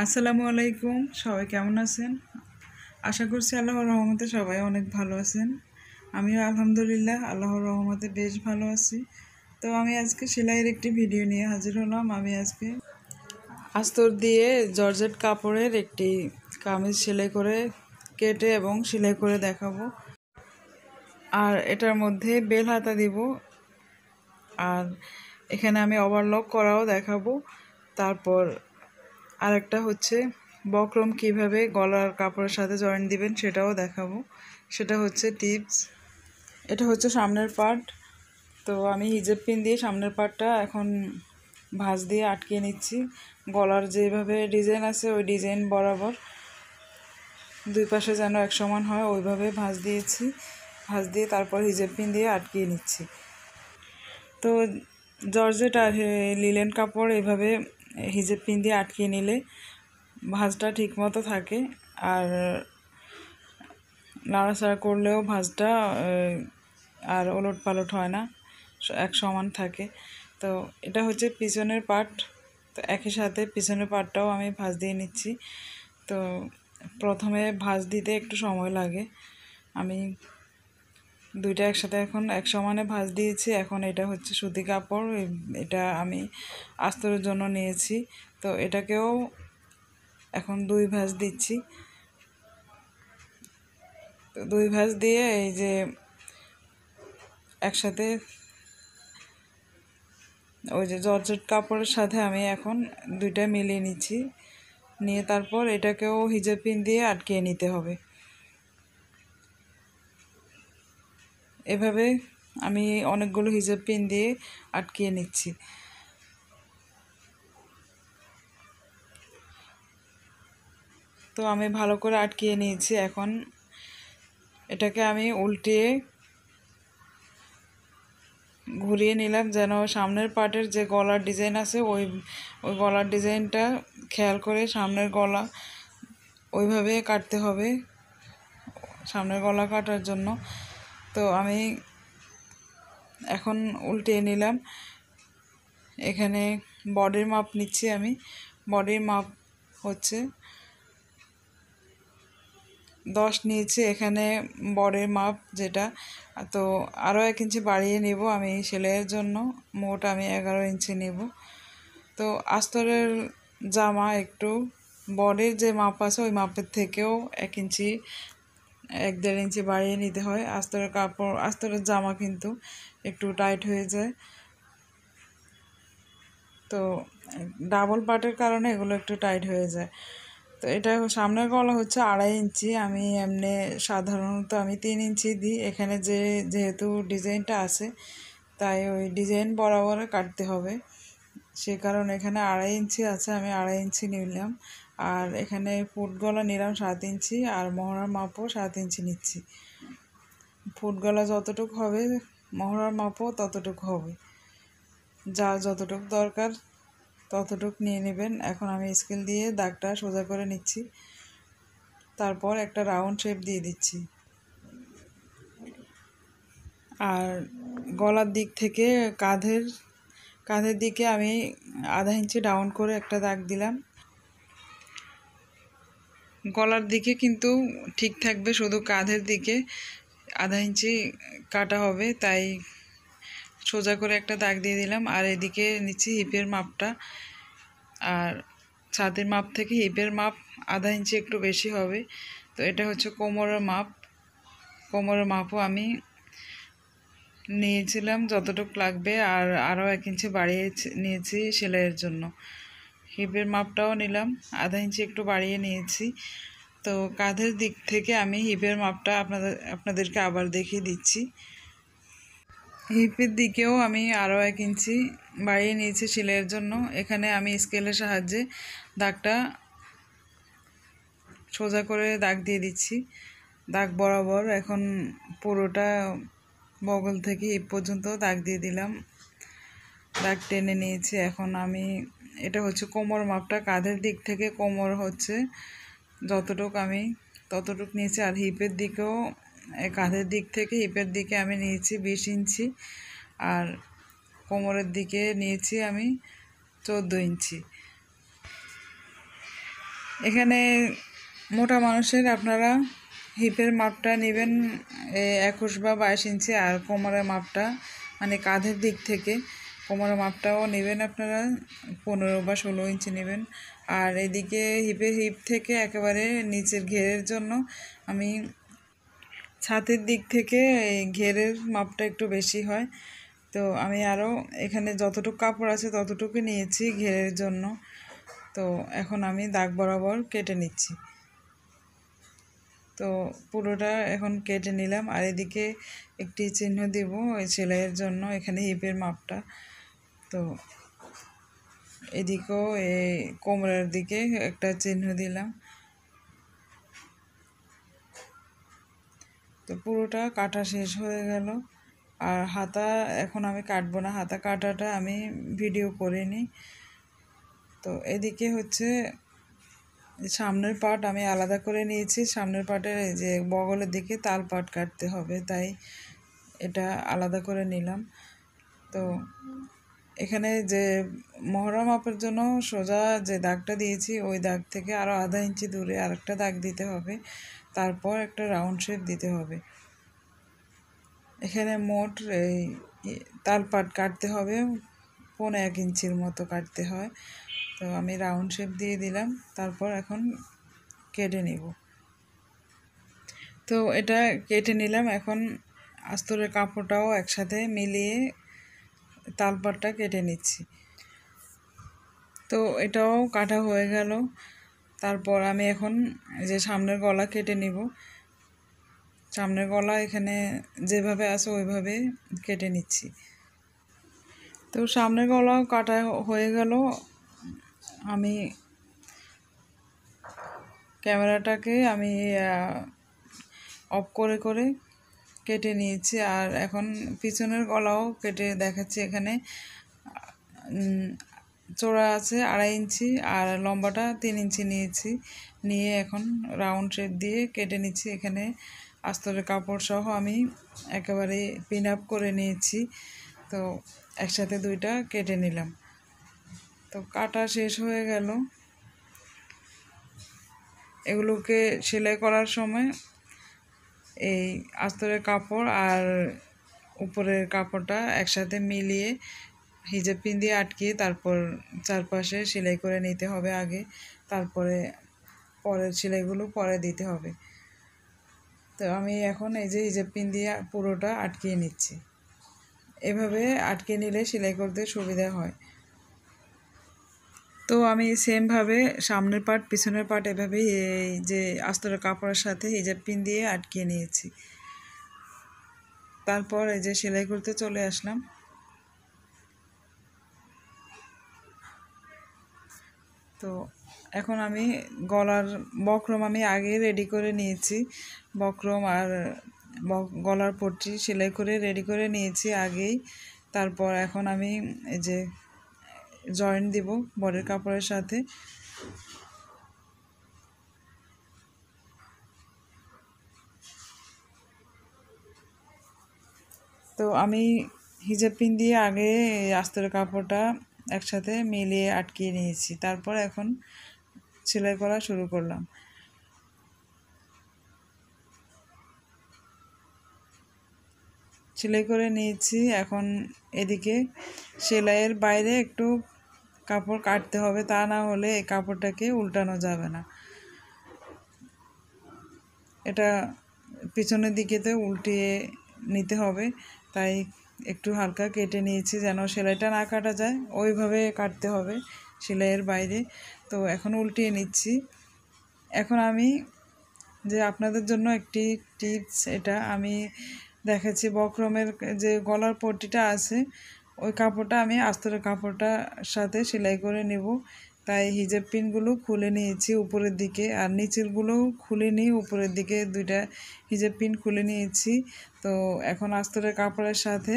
আসসালামু আলাইকুম, সবাই কেমন আছেন? আশা করছি আল্লাহর রহমতে সবাই অনেক ভালো আছেন। আমিও আলহামদুলিল্লাহ আল্লাহর রহমতে বেশ ভালো আছি। তো আমি আজকে সেলাইয়ের একটি ভিডিও নিয়ে হাজির হলাম। আমি আজকে আস্তর দিয়ে জর্জেট কাপড়ের একটি কামিজ সেলাই করে কেটে এবং সেলাই করে দেখাবো। আর এটার মধ্যে বেল হাতা দিব, আর এখানে আমি ওভারলক করাও দেখাবো। তারপর আরেকটা হচ্ছে বক্রম কিভাবে গলার কাপড়ের সাথে জয়েন দিবেন সেটাও দেখাবো। সেটা হচ্ছে টিপস। এটা হচ্ছে সামনের পার্ট। তো আমি হিজাব পিন দিয়ে সামনের পার্টটা এখন ভাঁজ দিয়ে আটকে নিচ্ছি। গলার যেভাবে ডিজাইন আছে ওই ডিজাইন বরাবর দুই পাশে যেন এক সমান হয় ওইভাবে ভাঁজ দিয়েছি। ভাঁজ দিয়ে তারপর হিজাব পিন দিয়ে আটকিয়ে নিচ্ছি। তো জর্জেট আর লিলেন কাপড় এভাবে হিজাব পিন দিয়ে আটকিয়ে নিলে ভাঁজটা ঠিক মতো থাকে, আর নাড়াচাড়া করলেও ভাঁজটা আর ওলট পালট হয় না, এক সমান থাকে। তো এটা হচ্ছে পিছনের পার্ট। তো একই সাথে পিছনের পার্টটাও আমি ভাঁজ দিয়ে নিচ্ছি। তো প্রথমে ভাঁজ দিতে একটু সময় লাগে। আমি দুইটা একসাথে এখন এক সমানে ভাঁজ দিয়েছি। এখন এটা হচ্ছে সুতি কাপড়, এটা আমি আস্তরের জন্য নিয়েছি। তো এটাকেও এখন দুই ভাঁজ দিচ্ছি। তো দুই ভাঁজ দিয়ে এই যে একসাথে ওই যে জর্জেট কাপড়ের সাথে আমি এখন দুইটা মিলিয়ে নিচ্ছি। নিয়ে তারপর এটাকেও হিজাব পিন দিয়ে আটকিয়ে নিতে হবে। এভাবে আমি অনেকগুলো হিজাব পিন দিয়ে আটকিয়ে নিচ্ছি। তো আমি ভালো করে আটকিয়ে নিয়েছি। এখন এটাকে আমি উল্টিয়ে ঘুরিয়ে নিলাম, যেন সামনের পার্টের যে গলার ডিজাইন আছে ওই গলার ডিজাইনটা খেয়াল করে সামনের গলা ওইভাবে কাটতে হবে, সামনের গলা কাটার জন্য। তো আমি এখন উল্টিয়ে নিলাম। এখানে বডির মাপ নিচ্ছি। আমি বডির মাপ হচ্ছে 10 নিয়েছি এখানে বডির মাপ যেটা। তো আরও 1 ইঞ্চি বাড়িয়ে নেব আমি সেলাইয়ের জন্য। মোট আমি 11 ইঞ্চি নেব। তো আস্তরের জামা একটু বডির যে মাপ আছে ওই মাপের থেকেও 1 ইঞ্চি 1-1.5 ইঞ্চি বাড়িয়ে নিতে হয়। আস্তরের কাপড় আস্তরের জামা কিন্তু একটু টাইট হয়ে যায়। তো ডাবল পার্টের কারণে এগুলো একটু টাইট হয়ে যায়। তো এটা সামনের গলা হচ্ছে 2.5 ইঞ্চি। আমি এমনি সাধারণত আমি 3 ইঞ্চি দিই। এখানে যেহেতু ডিজাইনটা আছে তাই ওই ডিজাইন বরাবর কাটতে হবে, সে কারণে এখানে 2.5 ইঞ্চি আছে, আমি 2.5 ইঞ্চি নিলাম। আর এখানে ফুট গলা নিলাম 7 ইঞ্চি, আর মহড়ার মাপও 7 ইঞ্চি নিচ্ছি। ফুট গলা যতটুকু হবে মহড়ার মাপও ততটুকু হবে, যা যতটুকু দরকার ততটুকু নিয়ে নেবেন। এখন আমি স্কেল দিয়ে দাগটা সোজা করে নিচ্ছি, তারপর একটা রাউন্ড শেপ দিয়ে দিচ্ছি। আর গলার দিক থেকে কাঁধের দিকে আমি 1/2 ইঞ্চি ডাউন করে একটা দাগ দিলাম। গলার দিকে কিন্তু ঠিক থাকবে, শুধু কাঁধের দিকে 1/2 ইঞ্চি কাটা হবে, তাই সোজা করে একটা দাগ দিয়ে দিলাম। আর এদিকে নিচ্ছি হিপের মাপটা। আর ছাতির মাপ থেকে হিপের মাপ 1/2 ইঞ্চি একটু বেশি হবে। তো এটা হচ্ছে কোমরের মাপ। কোমরের মাপও আমি নিয়েছিলাম যতটুকু লাগবে, আর আরও 1 ইঞ্চি বাড়িয়ে নিয়েছি সেলাইয়ের জন্য। হিপের মাপটাও নিলাম, 1/2 ইঞ্চি একটু বাড়িয়ে নিয়েছি। তো কাঁধের দিক থেকে আমি হিপের মাপটা আপনাদেরকে আবার দেখিয়ে দিচ্ছি। হিপের দিকেও আমি আরও 1 ইঞ্চি বাড়িয়ে নিয়েছি সেলাইয়ের জন্য। এখানে আমি স্কেলের সাহায্যে দাগটা সোজা করে দাগ দিয়ে দিচ্ছি, দাগ বরাবর। এখন পুরোটা বগল থেকে হিপ পর্যন্ত দাগ দিয়ে দিলাম, দাগ টেনে নিয়েছি। এখন আমি এটা হচ্ছে কোমর মাপটা। কাঁধের দিক থেকে কোমর হচ্ছে যতটুক আমি ততটুক নিয়েছি। আর হিপের দিকেও কাঁধের দিক থেকে হিপের দিকে আমি নিয়েছি 20 ইঞ্চি। আর কোমরের দিকে নিয়েছি আমি 14 ইঞ্চি। এখানে মোটা মানুষের আপনারা হিপের মাপটা নেবেন 21 বা 22 ইঞ্চি, আর কোমরের মাপটা মানে কাঁধের দিক থেকে কোমরের মাপটাও নেবেন আপনারা 15 বা 16 ইঞ্চি নেবেন। আর এদিকে হিপ থেকে একেবারে নিচের ঘেরের জন্য আমি ছাতির দিক থেকে এই ঘেরের মাপটা একটু বেশি হয়, তো আমি আরও এখানে যতটুকু কাপড় আছে ততটুকু নিয়েছি ঘেরের জন্য। তো এখন আমি দাগ বরাবর কেটে নিচ্ছি। তো পুরোটা এখন কেটে নিলাম, আর এদিকে একটি চিহ্ন দিব ওই সেলাইয়ের জন্য, এখানে হিপের মাপটা। তো এদিকেও এই কোমরের দিকে একটা চিহ্ন দিলাম। তো পুরোটা কাটা শেষ হয়ে গেল। আর হাতা এখন আমি কাটবো না, হাতা কাটাটা আমি ভিডিও করে নিই। তো এদিকে হচ্ছে সামনের পার্ট আমি আলাদা করে নিয়েছি, সামনের পার্টের যে বগলের দিকে তাল পাট কাটতে হবে, তাই এটা আলাদা করে নিলাম। তো এখানে যে মহড়া মাপের জন্য সোজা যে দাগটা দিয়েছি ওই দাগ থেকে আরও আধা ইঞ্চি দূরে আরেকটা দাগ দিতে হবে, তারপর একটা রাউন্ড শেপ দিতে হবে। এখানে মোট এই তালপাট কাটতে হবে 1.25 ইঞ্চির মতো কাটতে হয়। তো আমি রাউন্ড শেপ দিয়ে দিলাম, তারপর এখন কেটে নিব। তো এটা কেটে নিলাম, এখন আস্তরের কাপড়টাও একসাথে মিলিয়ে তালপাটটা কেটে নিচ্ছি। তো এটাও কাটা হয়ে গেল। তারপর আমি এখন যে সামনের গলা কেটে নিব। সামনের গলা এখানে যেভাবে আছে ওইভাবে কেটে নিচ্ছি। তো সামনের গলাও কাটা হয়ে গেল। আমি ক্যামেরাটাকে আমি অফ করে করে কেটে নিয়েছি, আর এখন পিছনের গলাও কেটে দেখাচ্ছি। এখানে চওড়া আছে 2.5 ইঞ্চি আর লম্বাটা 3 ইঞ্চি নিয়েছি, নিয়ে এখন রাউন্ড শেপ দিয়ে কেটে নিচ্ছি। এখানে আস্তরের কাপড় সহ আমি একেবারে পিন আপ করে নিয়েছি। তো একসাথে দুইটা কেটে নিলাম। তো কাটা শেষ হয়ে গেল। এগুলোকে সেলাই করার সময় এই আস্তরের কাপড় আর উপরের কাপড়টা একসাথে মিলিয়ে হিজাব পিন দিয়ে আটকিয়ে তারপর চারপাশে সেলাই করে নিতে হবে আগে, তারপরে পরের সেলাইগুলো পরে দিতে হবে। তো আমি এখন এই যে হিজাব পিন দিয়ে পুরোটা আটকিয়ে নিচ্ছি। এভাবে আটকে নিলে সেলাই করতে সুবিধা হয়। তো আমি সেমভাবে সামনের পার্ট পিছনের পার্ট এভাবেই এই যে আস্তরের কাপড়ের সাথে হিজাব পিন দিয়ে আটকিয়ে নিয়েছি। তারপর এই যে সেলাই করতে চলে আসলাম। তো এখন আমি গলার বক্রম আমি আগে রেডি করে নিয়েছি, বক্রম আর গলার পট্টি সেলাই করে রেডি করে নিয়েছি আগেই। তারপর এখন আমি এই যে জয়েন্ট দিব বডির কাপড়ের সাথে। তো আমি হিজাব পিন দিয়ে আগে আস্তরের কাপড়টা একসাথে মিলিয়ে আটকিয়ে নিয়েছি, তারপর এখন সেলাই করা শুরু করলাম। সেলাই করে নিয়েছি। এখন এদিকে সেলাইয়ের বাইরে একটু কাপড় কাটতে হবে, তা না হলে এই কাপড়টাকে উল্টানো যাবে না। এটা পিছনের দিকেতে উল্টিয়ে নিতে হবে, তাই একটু হালকা কেটে নিয়েছি যেন সেলাইটা না কাটা যায়, ওইভাবে কাটতে হবে সেলাইয়ের বাইরে। তো এখন উল্টিয়ে নিচ্ছি। এখন আমি যে আপনাদের জন্য একটি টিপস, এটা আমি দেখাচ্ছি। বক্রমের যে গলার পট্টিটা আছে ওই কাপড়টা আমি আস্তরের কাপড়টার সাথে সেলাই করে নেব, তাই হিজাব পিনগুলো খুলে নিয়েছি উপরের দিকে, আর নিচেরগুলোও খুলে নিয়ে উপরের দিকে দুইটা হিজাব পিন খুলে নিয়েছি। তো এখন আস্তরের কাপড়ের সাথে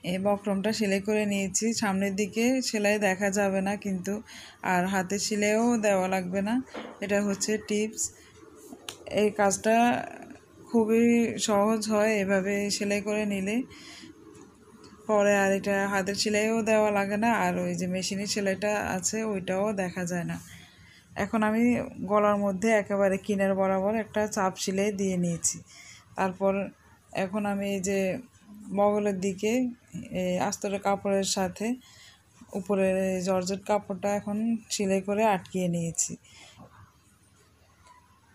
এই বক্রমটা সেলাই করে নিয়েছি। সামনের দিকে সেলাই দেখা যাবে না কিন্তু, আর হাতে সেলাইও দেওয়া লাগবে না। এটা হচ্ছে টিপস। এই কাজটা খুবই সহজ হয় এভাবে সেলাই করে নিলে। পরে আর এটা হাতের সেলাইও দেওয়া লাগে না, আর ওই যে মেশিনের সেলাইটা আছে ওইটাও দেখা যায় না। এখন আমি গলার মধ্যে একেবারে কিনার বরাবর একটা চাপ সেলাই দিয়ে নিয়েছি। তারপর এখন আমি এই যে বগলের দিকে আস্তরের কাপড়ের সাথে উপরের জর্জেট কাপড়টা এখন সেলাই করে আটকিয়ে নিয়েছি।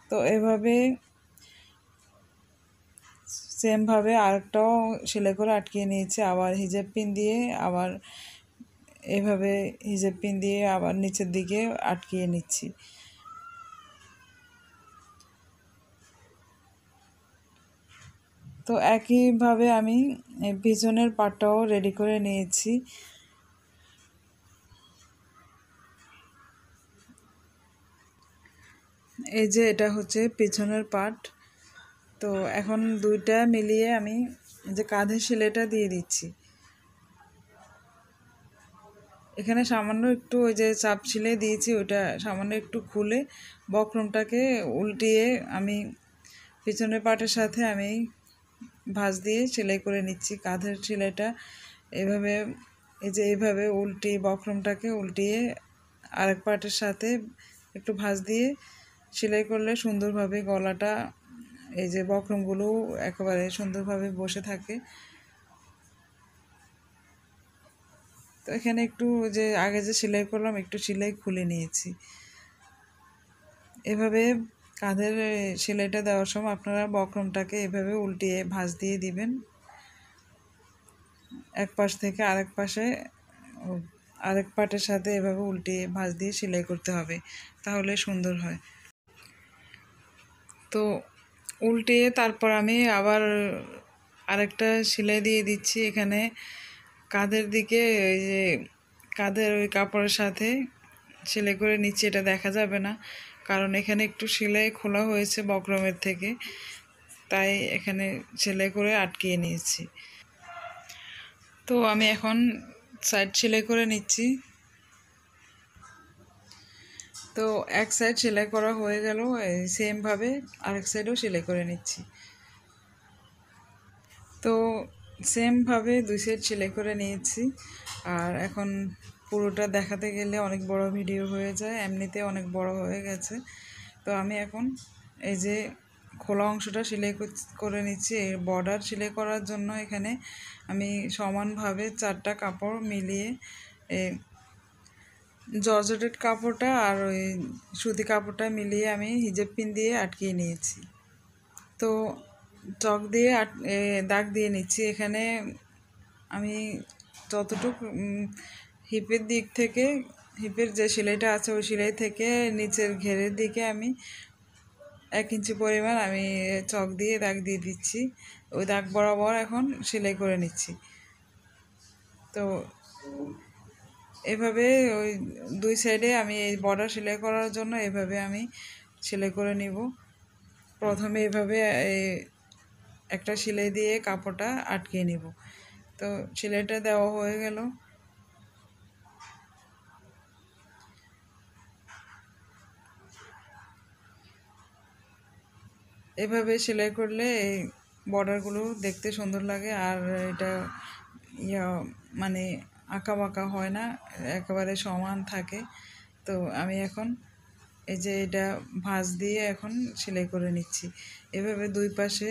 তো এভাবে সেমভাবে আরেকটাও সেলাই করে আটকিয়ে নিয়েছি, আবার হিজাব পিন দিয়ে আবার এভাবে হিজাব পিন দিয়ে আবার নিচের দিকে আটকিয়ে নিচ্ছি। তো একইভাবে আমি পিছনের পাটটাও রেডি করে নিয়েছি। এই যে এটা হচ্ছে পিছনের পাট। তো এখন দুইটা মিলিয়ে আমি যে কাঁধের সেলাইটা দিয়ে দিচ্ছি। এখানে সামান্য একটু ওই যে চাপ সেলাই দিয়েছি ওইটা সামান্য একটু খুলে বক্রমটাকে উল্টিয়ে আমি পিছনের পাটের সাথে আমি ভাঁজ দিয়ে সেলাই করে নিচ্ছি। কাঁধের সেলাইটা এভাবে এই যে এইভাবে বক্রমটাকে উল্টিয়ে আরেক পাটের সাথে একটু ভাঁজ দিয়ে সেলাই করলে সুন্দরভাবে গলাটা এই যে বক্রমগুলো একেবারে সুন্দরভাবে বসে থাকে। তো এখানে একটু যে আগে যে সেলাই করলাম একটু সেলাই খুলে নিয়েছি। এভাবে কাঁধের সেলাইটা দেওয়ার সময় আপনারা বক্রমটাকে এভাবে উল্টিয়ে ভাঁজ দিয়ে দিবেন। এক পাশ থেকে আরেক পাটের সাথে এভাবে উল্টিয়ে ভাঁজ দিয়ে সেলাই করতে হবে, তাহলে সুন্দর হয়। তো উল্টিয়ে তারপর আমি আবার আরেকটা সেলাই দিয়ে দিচ্ছি। এখানে কাঁধের দিকে ওই যে কাঁধের ওই কাপড়ের সাথে সেলাই করে নিচ্ছি, এটা দেখা যাবে না কারণ এখানে একটু সেলাই খোলা হয়েছে বক্রমের থেকে, তাই এখানে সেলাই করে আটকিয়ে নিয়েছি। তো আমি এখন সাইড সেলাই করে নিচ্ছি। তো এক সাইড সেলাই করা হয়ে গেল, সেমভাবে আরেক সাইডও সেলাই করে নিচ্ছি। তো সেমভাবে দুই সাইড সেলাই করে নিয়েছি। আর এখন পুরোটা দেখাতে গেলে অনেক বড় ভিডিও হয়ে যায়, এমনিতে অনেক বড় হয়ে গেছে। তো আমি এখন এই যে খোলা অংশটা সেলাই করে নিচ্ছি। এই বর্ডার সেলাই করার জন্য এখানে আমি সমানভাবে 4টা কাপড় মিলিয়ে জর্জেটের কাপড়টা আর ওই সুতি কাপড়টা মিলিয়ে আমি হিজাব পিন দিয়ে আটকিয়ে নিয়েছি। তো চক দিয়ে দাগ দিয়ে নিচ্ছি। এখানে আমি যতটুকু হিপের দিক থেকে হিপের যে সেলাইটা আছে ওই সেলাই থেকে নিচের ঘেরের দিকে আমি 1 ইঞ্চি পরিমাণ আমি চক দিয়ে দাগ দিয়ে দিচ্ছি। ওই দাগ বরাবর এখন সেলাই করে নিচ্ছি। তো এভাবে ওই দুই সাইডে আমি এই বর্ডার সেলাই করার জন্য এভাবে আমি সেলাই করে নিব। প্রথমে এভাবে একটা সেলাই দিয়ে কাপড়টা আটকে নিব। তো সেলাইটা দেওয়া হয়ে গেল। এভাবে সেলাই করলে এই বর্ডারগুলো দেখতে সুন্দর লাগে, আর এটা মানে আঁকা বাঁকা হয় না, একেবারে সমান থাকে। তো আমি এখন এই যে এটা ভাঁজ দিয়ে এখন সেলাই করে নিচ্ছি। এভাবে দুই পাশে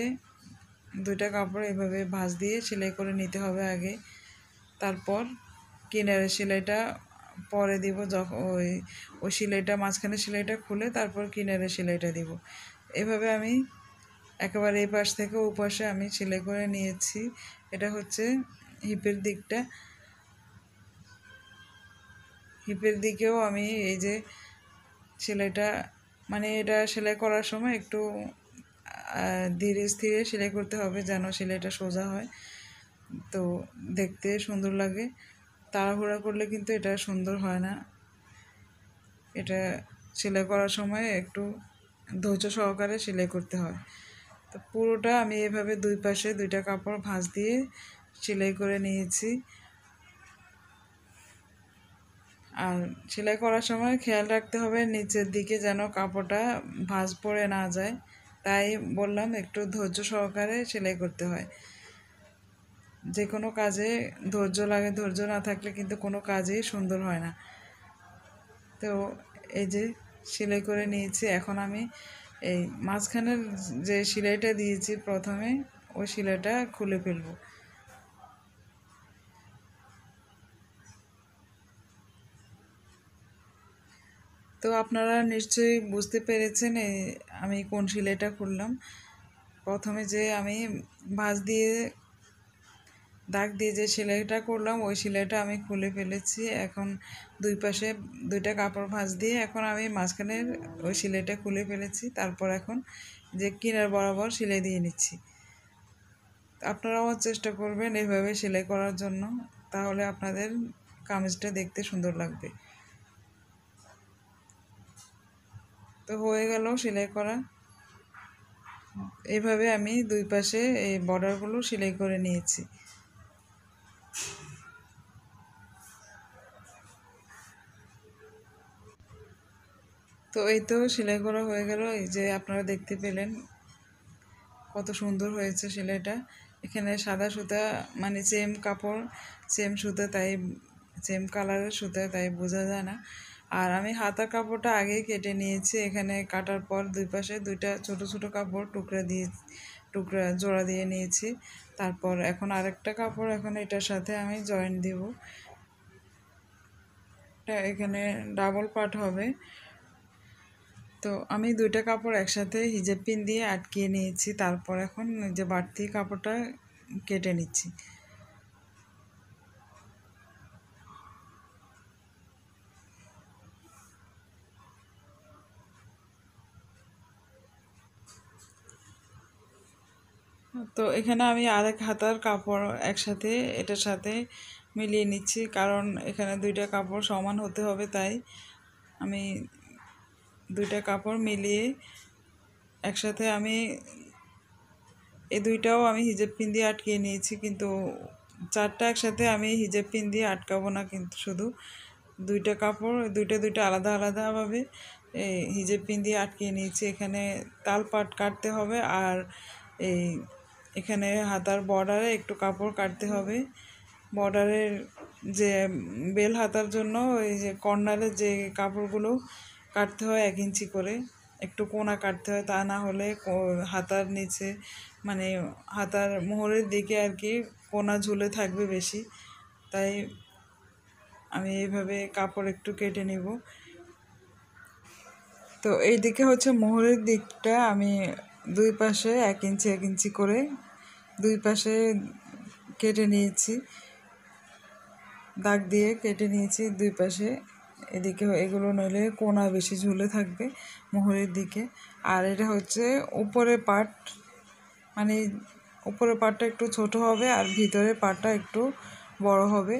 দুইটা কাপড় এভাবে ভাঁজ দিয়ে সেলাই করে নিতে হবে আগে, তারপর কিনারের সেলাইটা পরে দিব। যখন ওই সেলাইটা মাঝখানে সেলাইটা খুলে তারপর কিনারের সেলাইটা দিব। এভাবে আমি একেবারে এই পাশ থেকে ও পাশে আমি সেলাই করে নিয়েছি। এটা হচ্ছে হিপের দিকটা। হিপের দিকেও আমি এই যে সেলাইটা মানে এটা সেলাই করার সময় একটু ধীরে স্থিরে সেলাই করতে হবে যেন সেলাইটা সোজা হয়, তো দেখতে সুন্দর লাগে। তাড়াহুড়া করলে কিন্তু এটা সুন্দর হয় না। এটা সেলাই করার সময় একটু ধৈর্য সহকারে সেলাই করতে হয়। তো পুরোটা আমি এভাবে দুই পাশে দুইটা কাপড় ভাঁজ দিয়ে সেলাই করে নিয়েছি। আর সেলাই করার সময় খেয়াল রাখতে হবে নিচের দিকে যেন কাপড়টা ভাঁজ পড়ে না যায়, তাই বললাম একটু ধৈর্য সহকারে সেলাই করতে হয়। যে কোনো কাজে ধৈর্য লাগে, ধৈর্য না থাকলে কিন্তু কোনো কাজেই সুন্দর হয় না। তো এই যে সেলাই করে নিয়েছি, এখন আমি এই মাঝখানের যে সেলাইটা দিয়েছি প্রথমে, ওই সেলাইটা খুলে ফেলবো। তো আপনারা নিশ্চয়ই বুঝতে পেরেছেন আমি কোন সেলাইটা খুললাম। প্রথমে যে আমি ভাঁজ দিয়ে দাগ দিয়ে যে সেলাইটা করলাম, ওই সেলাইটা আমি খুলে ফেলেছি। এখন দুই পাশে দুইটা কাপড় ভাঁজ দিয়ে এখন আমি মাঝখানের ওই সেলাইটা খুলে ফেলেছি। তারপর এখন যে কিনার বরাবর সেলাই দিয়ে নিচ্ছি। আপনারাও চেষ্টা করবেন এভাবে সেলাই করার জন্য, তাহলে আপনাদের কামিজটা দেখতে সুন্দর লাগবে। তো হয়ে গেল সেলাই করা। এইভাবে আমি দুই পাশে এই বর্ডারগুলো সেলাই করে নিয়েছি। তো এই তো সেলাই করা হয়ে গেল। এই যে আপনারা দেখতে পেলেন কত সুন্দর হয়েছে সেলাইটা। এখানে সাদা সুতা, মানে সেম কাপড় সেম সুতা, তাই সেম কালারের সুতা, তাই বোঝা যায় না। আর আমি হাতার কাপড়টা আগেই কেটে নিয়েছি। এখানে কাটার পর দুই পাশে দুইটা ছোট ছোট কাপড় টুকরা জোড়া দিয়ে নিয়েছি। তারপর এখন আরেকটা কাপড় এখন এটার সাথে আমি জয়েন দিব। এটা এখানে ডাবল পার্ট হবে। তো আমি দুইটা কাপড় একসাথে হিজাব পিন দিয়ে আটকিয়ে নিয়েছি। তারপর এখন যে বাড়তি কাপড়টা কেটে নিচ্ছি। তো এখানে আমি আরেক হাতার কাপড় একসাথে এটার সাথে মিলিয়ে নিচ্ছি, কারণ এখানে দুইটা কাপড় সমান হতে হবে, তাই আমি দুইটা কাপড় মিলিয়ে একসাথে আমি এই দুইটাও আমি হিজাব পিন দিয়ে আটকিয়ে নিয়েছি। কিন্তু চারটা একসাথে আমি হিজাব পিন দিয়ে আটকাবো না, কিন্তু শুধু দুইটা কাপড় দুইটা আলাদা আলাদাভাবে এই হিজাব পিন দিয়ে আটকিয়ে নিয়েছি। এখানে তাল পাট কাটতে হবে, আর এই এখানে হাতার বর্ডারে একটু কাপড় কাটতে হবে। বর্ডারের যে বেল হাতার জন্য এই যে কর্নারে যে কাপড়গুলো কাটতে হয় 1 ইঞ্চি করে, একটু কোনা কাটতে হয়, তা না হলে হাতার নিচে, মানে হাতার মোহরের দিকে আর কি কোনা ঝুলে থাকবে বেশি। তাই আমি এইভাবে কাপড় একটু কেটে নিব। তো এই দিকে হচ্ছে মোহরের দিকটা আমি দুই পাশে 1 ইঞ্চি 1 ইঞ্চি করে দুই পাশে কেটে নিয়েছি, দাগ দিয়ে কেটে নিয়েছি দুই পাশে। এদিকে এগুলো নইলে কোনা বেশি ঝুলে থাকবে মোহরের দিকে। আর এটা হচ্ছে উপরের পার্ট, মানে উপরের পার্টটা একটু ছোট হবে আর ভিতরের পার্টটা একটু বড় হবে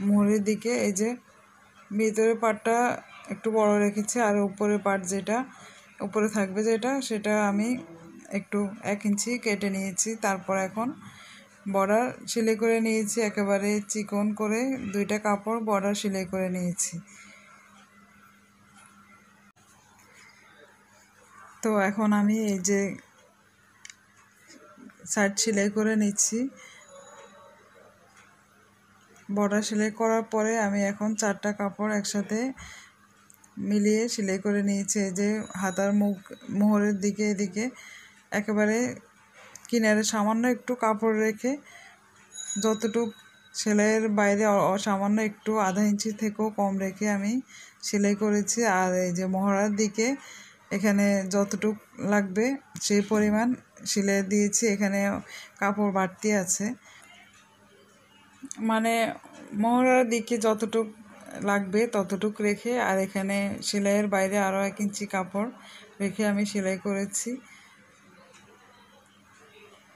মোহরের দিকে। এই যে ভিতরের পার্টটা একটু বড় রেখেছি, আর উপরের পার্ট যেটা উপরে থাকবে সেটা আমি একটু 1 ইঞ্চি কেটে নিয়েছি। তারপর এখন বর্ডার সেলাই করে নিয়েছি, একেবারে চিকন করে দুইটা কাপড় বর্ডার সেলাই করে নিয়েছি। তো এখন আমি এই যে সাইড সেলাই করে নিচ্ছি। বর্ডার সেলাই করার পরে আমি এখন 4টা কাপড় একসাথে মিলিয়ে সেলাই করে নিয়েছি। এই যে হাতার মোহরের দিকে এদিকে একেবারে কিনারে সামান্য একটু কাপড় রেখে, যতটুক সেলাইয়ের বাইরে সামান্য একটু আধা ইঞ্চি থেকেও কম রেখে আমি সেলাই করেছি। আর এই যে মহড়ার দিকে এখানে যতটুক লাগবে সেই পরিমাণ সেলাই দিয়েছি। এখানে কাপড় বাড়তি আছে, মানে মহড়ার দিকে যতটুক লাগবে ততটুক রেখে, আর এখানে সেলাইয়ের বাইরে আরও 1 ইঞ্চি কাপড় রেখে আমি সেলাই করেছি।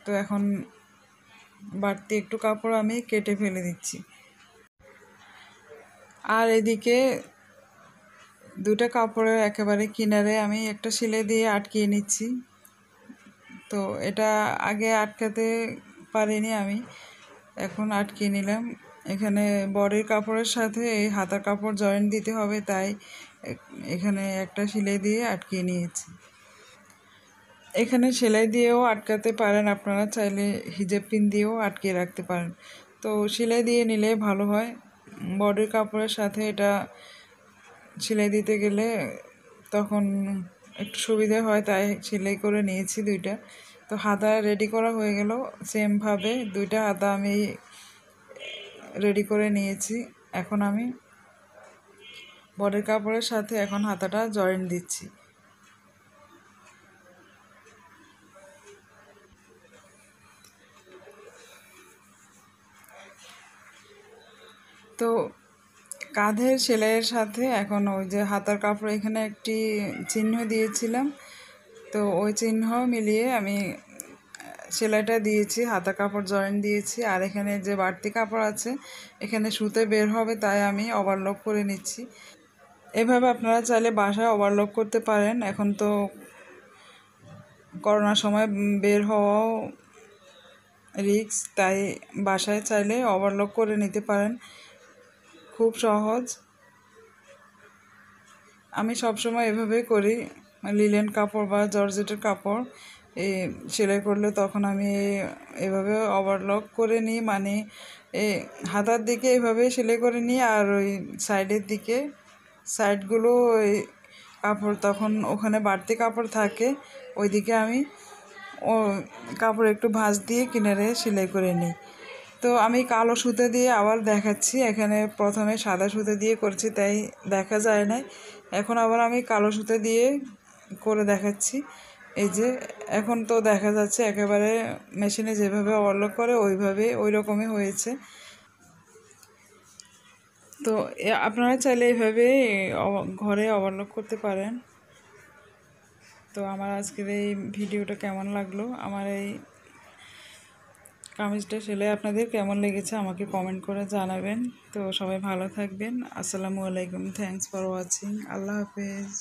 তো এখন বাড়তি একটু কাপড় আমি কেটে ফেলে দিচ্ছি। আর এদিকে দুটা কাপড়ের একেবারে কিনারে আমি একটা সেলাই দিয়ে আটকিয়ে নিচ্ছি। তো এটা আগে আটকাতে পারিনি আমি, এখন আটকিয়ে নিলাম। এখানে বডির কাপড়ের সাথে এই হাতার কাপড় জয়েন দিতে হবে, তাই এখানে একটা সেলাই দিয়ে আটকিয়ে নিয়েছি। এখানে সেলাই দিয়েও আটকাতে পারেন, আপনারা চাইলে হিজাব পিন দিয়েও আটকে রাখতে পারেন। তো সেলাই দিয়ে নিলে ভালো হয়। বডির কাপড়ের সাথে এটা সেলাই দিতে গেলে তখন একটু সুবিধা হয়, তাই সেলাই করে নিয়েছি দুইটা। তো হাতা রেডি করা হয়ে গেল। সেমভাবে দুইটা হাতা আমি রেডি করে নিয়েছি। এখন আমি বডির কাপড়ের সাথে এখন হাতাটা জয়েন দিচ্ছি। তো কাঁধের সেলাইয়ের সাথে এখন ওই যে হাতার কাপড় এখানে একটি চিহ্ন দিয়েছিলাম, তো ওই চিহ্ন মিলিয়ে আমি সেলাইটা দিয়েছি, হাতা কাপড় জয়েন দিয়েছি। আর এখানে যে বাড়তি কাপড় আছে এখানে সুতে বের হবে, তাই আমি ওভারলক করে নিচ্ছি। এভাবে আপনারা চাইলে বাসায় ওভারলক করতে পারেন। এখন তো করোনার সময় বের হওয়াও রিস্ক, তাই বাসায় চাইলে ওভারলক করে নিতে পারেন, খুব সহজ। আমি সবসময় এভাবেই করি। লিলেন কাপড় বা জর্জেটের কাপড় সেলাই করলে তখন আমি এভাবে ওভারলক করে নিই, মানে হাতার দিকে এভাবে সেলাই করে নিই, আর ওই সাইডের দিকে সাইডগুলো ওই কাপড় তখন ওখানে বাড়তি কাপড় থাকে, ওইদিকে আমি ও কাপড় একটু ভাঁজ দিয়ে কিনারে সেলাই করে নিই। তো আমি কালো সুতো দিয়ে আবার দেখাচ্ছি। এখানে প্রথমে সাদা সুতো দিয়ে করছি তাই দেখা যায় না, এখন আবার আমি কালো সুতো দিয়ে করে দেখাচ্ছি। এই যে এখন তো দেখা যাচ্ছে একেবারে মেশিনে যেভাবে ওভারলক করে ওইভাবে ওই রকমই হয়েছে। তো আপনারা চাইলে এইভাবে ঘরে ওভারলক করতে পারেন। তো আমার আজকের এই ভিডিওটা কেমন লাগলো, আমার এই কামিজটা সেলাই আপনাদের কেমন লেগেছে আমাকে কমেন্ট করে জানাবেন। তো সবাই ভালো থাকবেন। আসসালামু আলাইকুম, থ্যাংকস ফর ওয়াচিং, আল্লাহ হাফেজ।